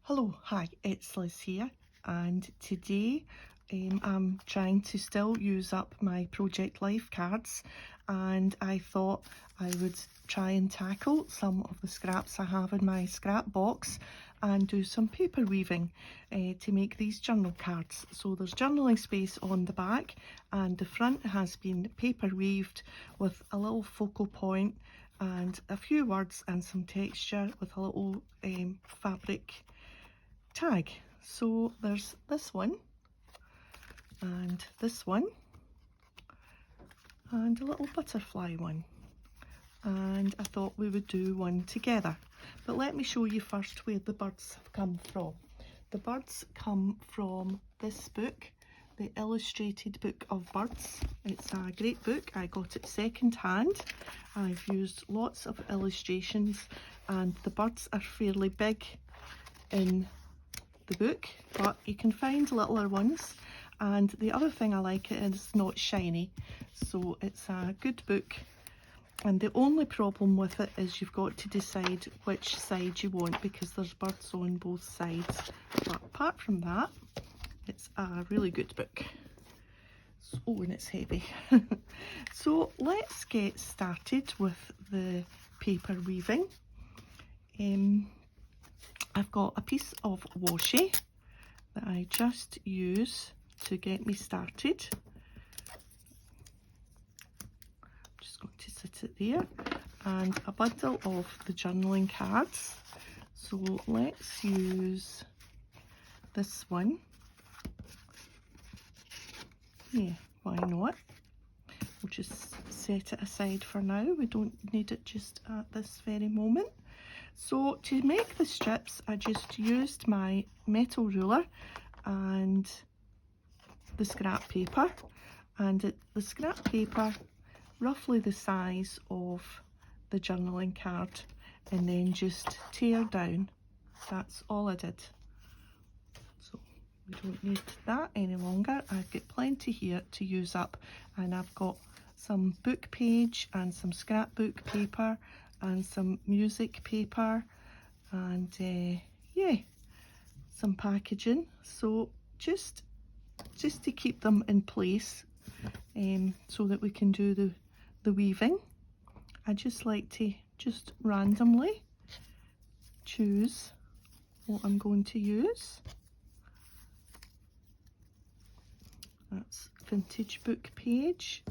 Hello, hi, it's Liz here, and today I'm trying to still use up my Project Life cards, and I thought I would try and tackle some of the scraps I have in my scrap box and do some paper weaving to make these journal cards. So there's journaling space on the back, and the front has been paper weaved with a little focal point and a few words and some texture with a little fabric tag. So there's this one and this one and a little butterfly one, and I thought we would do one together. But let me show you first where the birds have come from. The birds come from this book, the Illustrated Book of Birds. It's a great book. I got it second hand. I've used lots of illustrations and the birds are fairly big in the book, but you can find littler ones. And the other thing I like it is not shiny, so it's a good book. And the only problem with it is you've got to decide which side you want, because there's birds on both sides. But apart from that, it's a really good book. Oh, and it's heavy. So let's get started with the paper weaving. I've got a piece of washi that I just use to get me started. I'm just going to sit it there, and a bundle of the journaling cards. So let's use this one. Yeah, why not? We'll just set it aside for now. We don't need it just at this very moment. So to make the strips, I just used my metal ruler and the scrap paper, and the scrap paper roughly the size of the journaling card, and then just tear down. That's all I did. So we don't need that any longer. I've got plenty here to use up, and I've got some book page and some scrapbook paper and some music paper and yeah, some packaging. So just to keep them in place, so that we can do the weaving, I just like to just randomly choose what I'm going to use. That's vintage book page.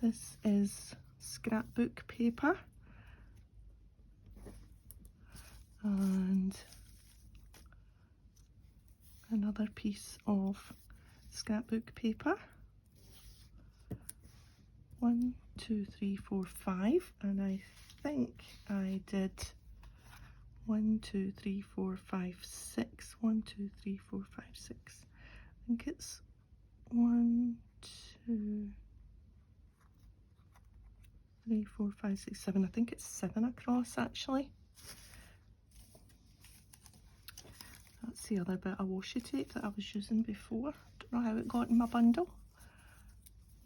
This is scrapbook paper, and another piece of scrapbook paper. 1, 2, 3, 4, 5, and I think I did 1, 2, 3, 4, 5, 6. 1, 2, 3, 4, 5, 6. I think it's 1, 2, 3, 4, 5, 6, 7. I think it's 7 across actually. That's the other bit of washi tape that I was using before. Don't know how it got in my bundle.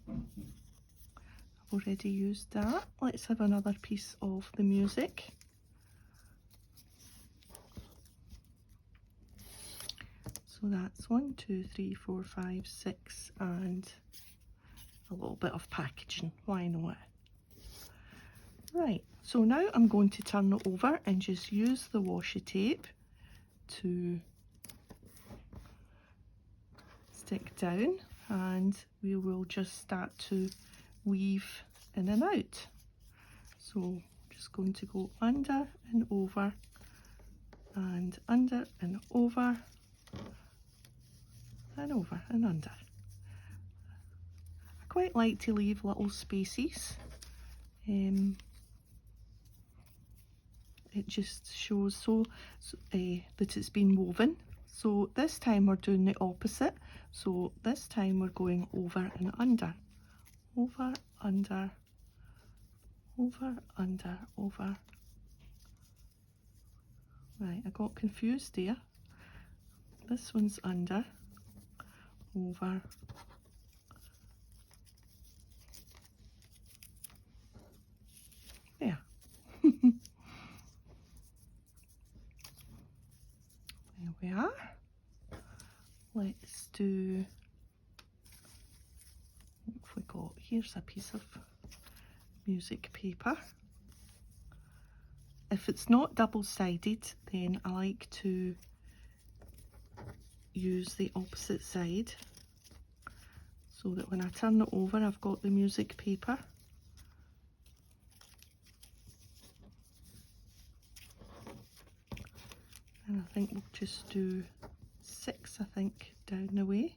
I've already used that. Let's have another piece of the music. So that's 1, 2, 3, 4, 5, 6, and a little bit of packaging. Why not? Right, so now I'm going to turn it over and just use the washi tape to stick down, and we will just start to weave in and out. So I'm just going to go under and over and under and over and over and under. I quite like to leave little spaces. It just shows that it's been woven. So this time we're doing the opposite. So this time we're going over and under. Over, under, over, under, over. Right, I got confused there. This one's under, over, there. There we are. Let's do, what have we got? Here's a piece of music paper. If it's not double-sided, then I like to use the opposite side so that when I turn it over, I've got the music paper. And I think we'll just do 6, I think, down the way.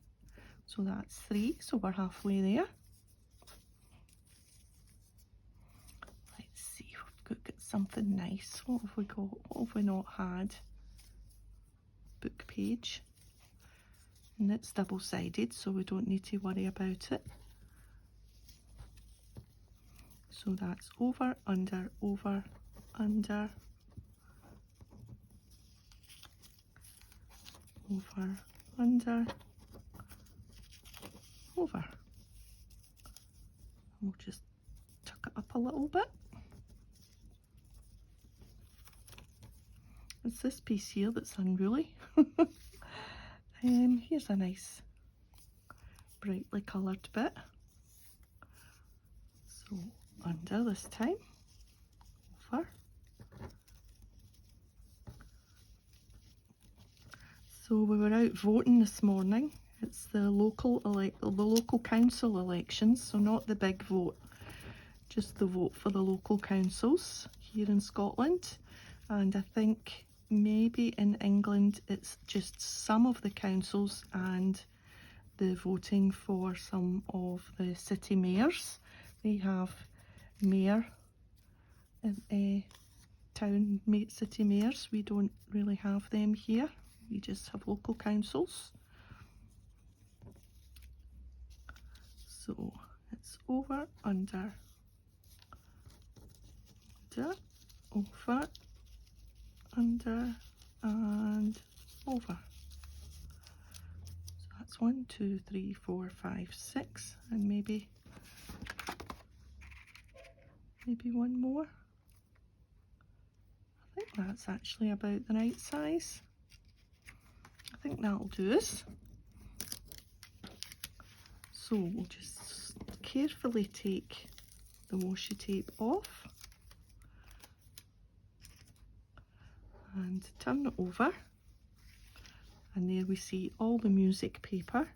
So that's 3, so we're halfway there. Let's see if we've got something nice. What have we got? What have we not had? Book page. And it's double-sided, so we don't need to worry about it. So that's over, under, over, under, over, under, over. And we'll just tuck it up a little bit. It's this piece here that's unruly. Here's a nice brightly coloured bit. So under this time, over. So we were out voting this morning. It's the local council elections, so not the big vote, just the vote for the local councils here in Scotland. And I think maybe in England it's just some of the councils and the voting for some of the city mayors. They have mayor and city mayors. We don't really have them here. We just have local councils. So it's over, under, over, under, and over. So that's 1, 2, 3, 4, 5, 6, and maybe one more. I think that's actually about the right size. I think that'll do us. So we'll just carefully take the washi tape off and turn it over, and there we see all the music paper.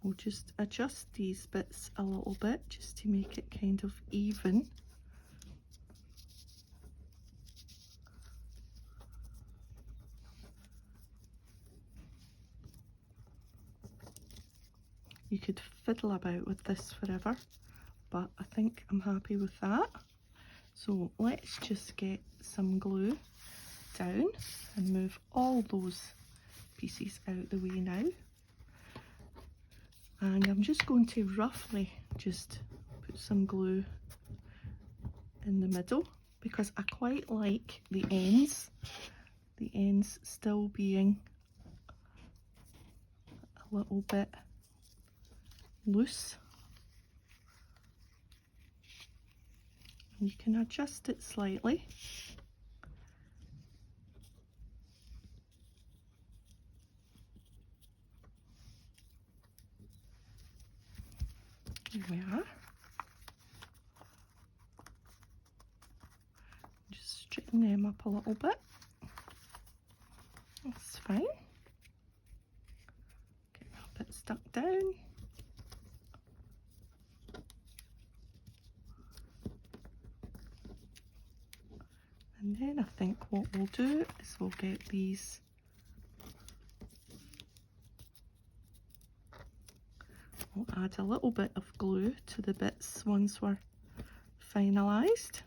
We'll just adjust these bits a little bit just to make it kind of even. You could fiddle about with this forever, but I think I'm happy with that. So let's just get some glue down and move all those pieces out the way now. And I'm just going to roughly just put some glue in the middle because I quite like the ends still being a little bit loose. And you can adjust it slightly. Here we are. Just straighten them up a little bit. That's fine. Get that bit stuck down. And then I think what we'll do is we'll get these we'll add a little bit of glue to the bits once we're finalised.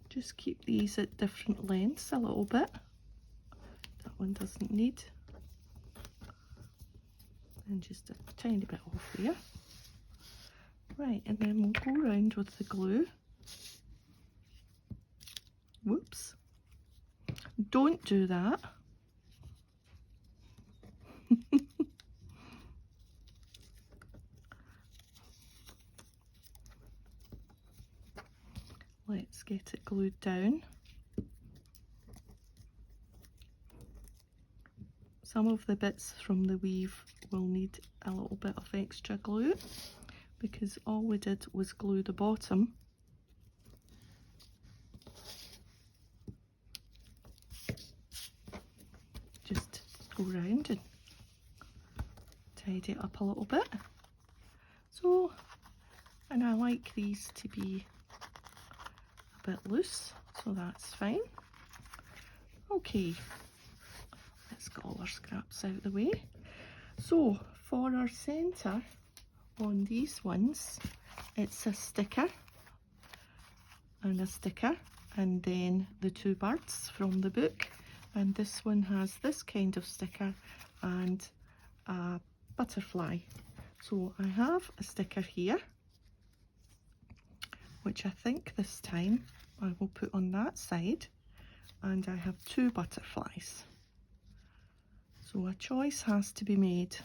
Just keep these at different lengths a little bit. That one doesn't need. And just a tiny bit off there. Right, and then we'll go around with the glue. Whoops. Don't do that. let's get it glued down. Some of the bits from the weave will need a little bit of extra glue because all we did was glue the bottom. Just go round and tidy it up a little bit. So, and I like these to be a bit loose, so that's fine. Okay, let's get all our scraps out of the way. So for our centre on these ones, it's a sticker and a sticker, and then the two birds from the book, and this one has this kind of sticker and a butterfly. So I have a sticker here, which I think this time I will put on that side, and I have two butterflies. So a choice has to be made.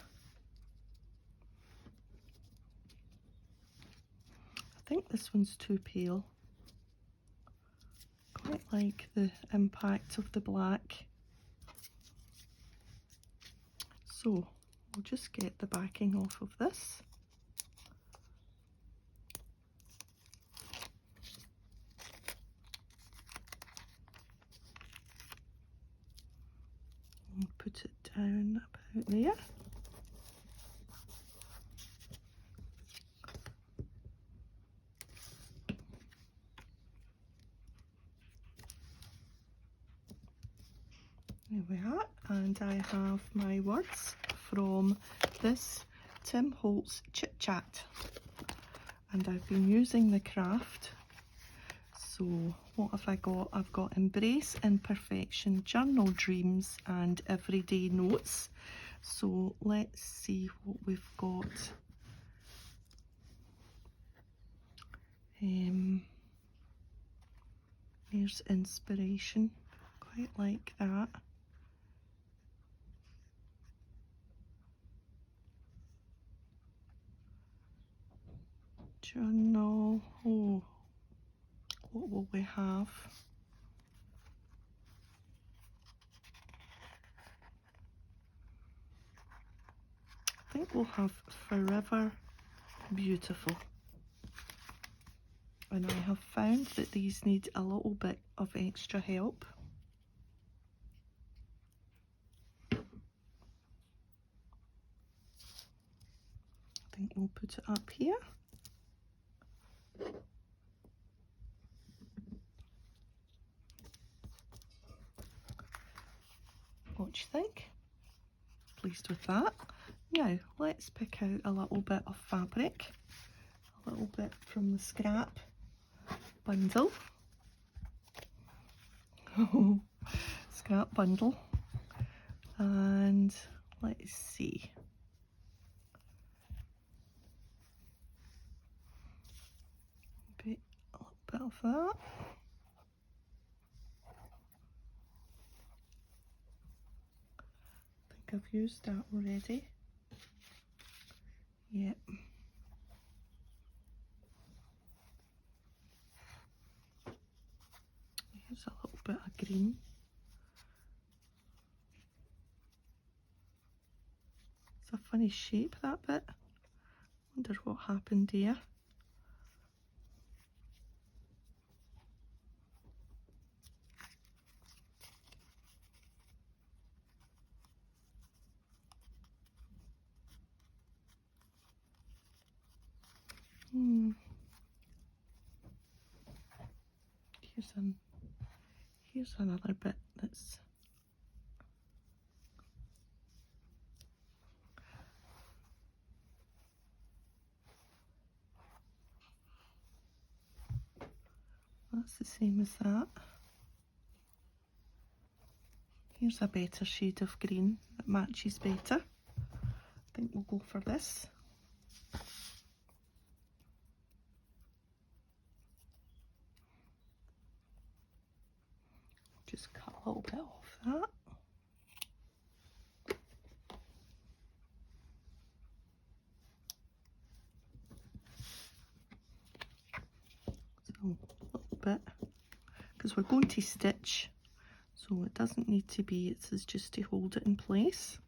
I think this one's too pale. Quite like the impact of the black. So we'll just get the backing off of this. And put it down about there. There we are, and I have my words from this Tim Holtz Chit Chat, and I've been using the craft. So what have I got? I've got Embrace Imperfection, Journal Dreams and Everyday Notes. So let's see what we've got. Here's inspiration, quite like that. Journal, oh, what will we have? I think we'll have Forever Beautiful. And I have found that these need a little bit of extra help. I think we'll put it up here. What do you think? Pleased with that. Now let's pick out a little bit of fabric, a little bit from the scrap bundle. Scrap bundle, and let's see. A little bit of that. I think I've used that already. Yep. Here's a little bit of green. It's a funny shape, that bit. Wonder what happened there. Here's another bit that's the same as that. Here's a better shade of green that matches better. I think we'll go for this. Just cut a little bit off that. So a little bit because we're going to stitch, so it doesn't need to be, it's just to hold it in place.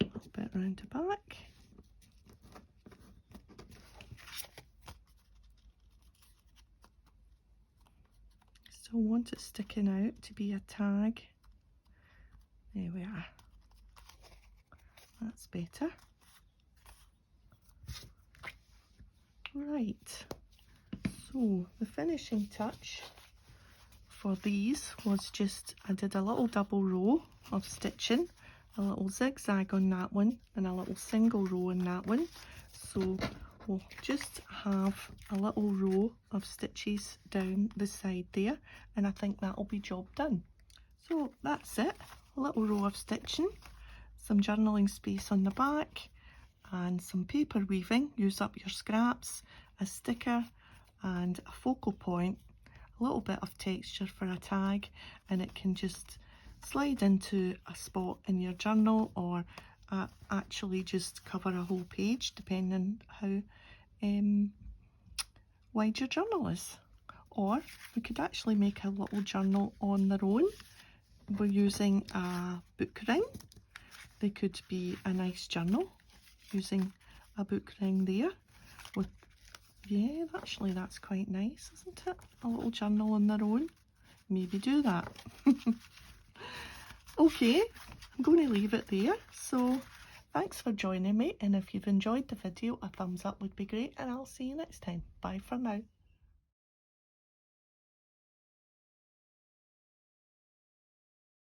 A little bit round the back. Still want it sticking out to be a tag. There we are. That's better. Right, so the finishing touch for these was just, I did a little double row of stitching, a little zigzag on that one and a little single row on that one. So we'll just have a little row of stitches down the side there, and I think that'll be job done. So that's it, a little row of stitching, some journaling space on the back and some paper weaving. Use up your scraps, a sticker and a focal point, a little bit of texture for a tag, and it can just slide into a spot in your journal, or actually just cover a whole page depending how wide your journal is. Or we could actually make a little journal on their own. We're using a book ring. They could be a nice journal using a book ring there with, yeah, actually that's quite nice, isn't it? A little journal on their own. Maybe do that. Okay, I'm going to leave it there. So thanks for joining me, and if you've enjoyed the video, a thumbs up would be great, and I'll see you next time. Bye for now.